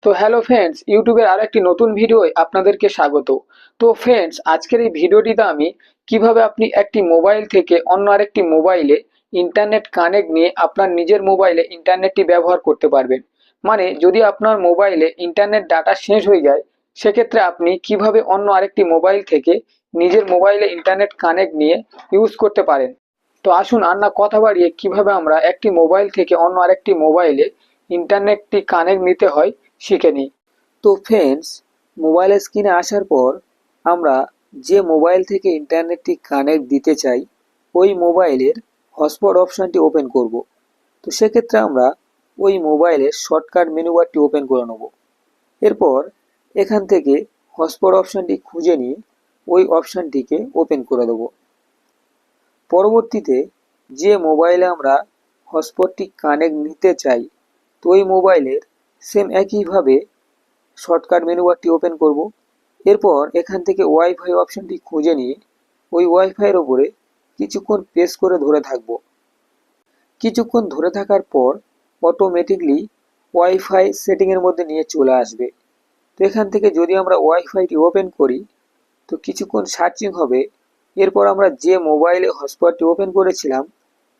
তো hello friends, ইউটিউবের আরেকটি নতুন ভিডিওয় আপনাদেরকে স্বাগত। তো ফ্রেন্ডস, আজকের এই ভিডিওটিতে আমি কিভাবে আপনি একটি মোবাইল থেকে অন্য আরেকটি মোবাইলে ইন্টারনেট কানেক্ট নিয়ে আপনার নিজের মোবাইলে ইন্টারনেটটি ব্যবহার করতে পারবেন। মানে যদি আপনার মোবাইলে ইন্টারনেট ডাটা শেষ হয়ে যায়, সেক্ষেত্রে আপনি কিভাবে অন্য আরেকটি মোবাইল থেকে নিজের মোবাইলে ইন্টারনেট কানেক্ট নিয়ে ইউজ করতে পারেন। তো আসুন আর না কথা বাড়িয়ে কিভাবে আমরা একটি মোবাইল থেকে অন্য আরেকটি মোবাইলে ইন্টারনেটটি কানেক্ট নিতে হয় শিখে নিই। তো ফ্রেন্ডস, মোবাইলের স্ক্রিনে আসার পর আমরা যে মোবাইল থেকে ইন্টারনেটটি কানেক্ট দিতে চাই ওই মোবাইলের হটস্পট অপশানটি ওপেন করব। তো সেক্ষেত্রে আমরা ওই মোবাইলের শর্টকাট মেনু বারটি ওপেন করে নেব। এরপর এখান থেকে হটস্পট অপশানটি খুঁজে নিয়ে ওই অপশানটিকে ওপেন করে দেব। পরবর্তীতে যে মোবাইলে আমরা হটস্পটটি কানেক্ট নিতে চাই তো ওই মোবাইলের সেম একইভাবে শর্টকাট মেনু বারটি ওপেন করব। এরপর এখান থেকে ওয়াইফাই অপশানটি খুঁজে নিয়ে ওই ওয়াইফাইয়ের ওপরে কিছুক্ষণ প্রেস করে ধরে থাকব। কিছুক্ষণ ধরে থাকার পর অটোমেটিকলি ওয়াইফাই সেটিংয়ের মধ্যে নিয়ে চলে আসবে। তো এখান থেকে যদি আমরা ওয়াইফাইটি ওপেন করি তো কিছুক্ষণ সার্চিং হবে। এরপর আমরা যে মোবাইলে হটস্পটটি ওপেন করেছিলাম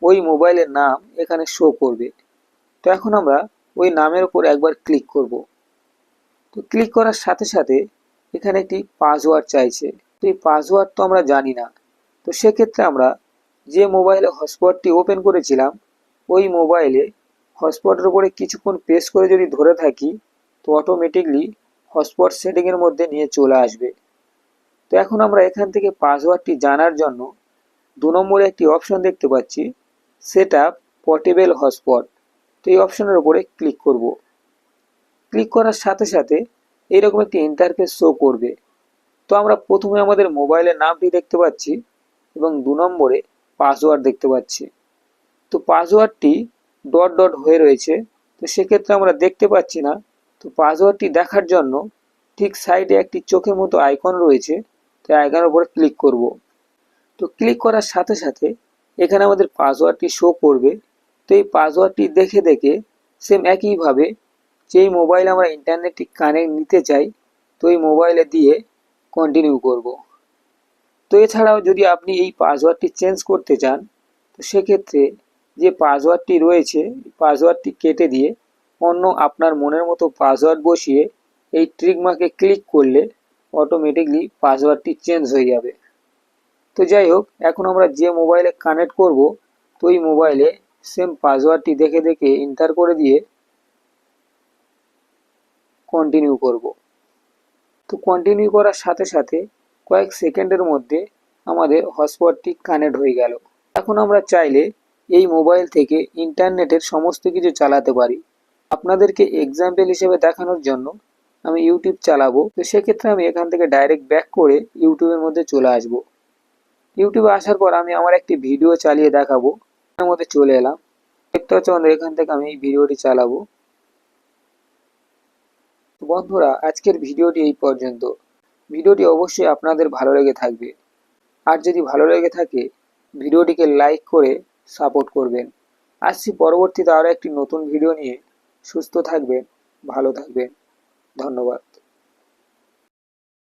ওই মোবাইলের নাম এখানে শো করবে। তো এখন আমরা ওই নামের উপর একবার ক্লিক করব। তো ক্লিক করার সাথে সাথে এখানে একটি পাসওয়ার্ড চাইছে। তো এই পাসওয়ার্ড তো আমরা জানি না। তো সেক্ষেত্রে আমরা যে মোবাইলে হটস্পটটি ওপেন করেছিলাম ওই মোবাইলে হটস্পটের উপরে কিছুক্ষণ প্রেস করে যদি ধরে থাকি তো অটোমেটিকলি হটস্পট সেটিংয়ের মধ্যে নিয়ে চলে আসবে। তো এখন আমরা এখান থেকে পাসওয়ার্ডটি জানার জন্য 2 নম্বরে একটি অপশন দেখতে পাচ্ছি, সেট আপ পোর্টেবল হটস্পট। তো এই অপশনের উপরে ক্লিক করব। ক্লিক করার সাথে সাথে এইরকম একটি ইন্টারফেস শো করবে। তো আমরা প্রথমে আমাদের মোবাইলের নামটি দেখতে পাচ্ছি এবং 2 নম্বরে পাসওয়ার্ড দেখতে পাচ্ছি। তো পাসওয়ার্ডটি ডট ডট হয়ে রয়েছে, তো সেক্ষেত্রে আমরা দেখতে পাচ্ছি না। তো পাসওয়ার্ডটি দেখার জন্য ঠিক সাইডে একটি চোখের মতো আইকন রয়েছে, তো আইকনের উপরে ক্লিক করব। তো ক্লিক করার সাথে সাথে এখানে আমাদের পাসওয়ার্ডটি শো করবে। তো এই পাসওয়ার্ডটি দেখে দেখে সেম একইভাবে যেই মোবাইলে আমরা ইন্টারনেটটি কানেক্ট নিতে চাই তো এই মোবাইলে দিয়ে কন্টিনিউ করব। তো এছাড়াও যদি আপনি এই পাসওয়ার্ডটি চেঞ্জ করতে চান তো সেক্ষেত্রে যে পাসওয়ার্ডটি রয়েছে পাসওয়ার্ডটি কেটে দিয়ে অন্য আপনার মনের মতো পাসওয়ার্ড বসিয়ে এই ট্রিক মার্কে ক্লিক করলে অটোমেটিকলি পাসওয়ার্ডটি চেঞ্জ হয়ে যাবে। তো যাই হোক, এখন আমরা যে মোবাইলে কানেক্ট করব তো ওই মোবাইলে সেম পাসওয়ার্ডটি দেখে দেখে এন্টার করে দিয়ে কন্টিনিউ করব। তো কন্টিনিউ করার সাথে সাথে কয়েক সেকেন্ডের মধ্যে আমাদের হটস্পটটি কানেক্ট হয়ে গেল। এখন আমরা চাইলে এই মোবাইল থেকে ইন্টারনেটের সমস্ত কিছু চালাতে পারি। আপনাদেরকে এক্সাম্পল হিসেবে দেখানোর জন্য আমি ইউটিউব চালাবো। তো সেক্ষেত্রে আমি এখান থেকে ডাইরেক্ট ব্যাক করে ইউটিউবের মধ্যে চলে আসব। ইউটিউবে আসার পর আমি আমার একটি ভিডিও চালিয়ে দেখাবো। এর মধ্যে চলে এলাম। দেখতে পাচ্ছ বন্ধুরা, এখান থেকে আমি এই ভিডিওটি চালাবো। বন্ধুরা, আজকের ভিডিওটি এই পর্যন্ত। ভিডিওটি অবশ্যই আপনাদের ভালো লেগে থাকবে। আর যদি ভালো লেগে থাকে ভিডিওটিকে লাইক করে সাপোর্ট করবেন। আসছি পরবর্তীতে আরও একটি নতুন ভিডিও নিয়ে। সুস্থ থাকবেন, ভালো থাকবেন। ধন্যবাদ।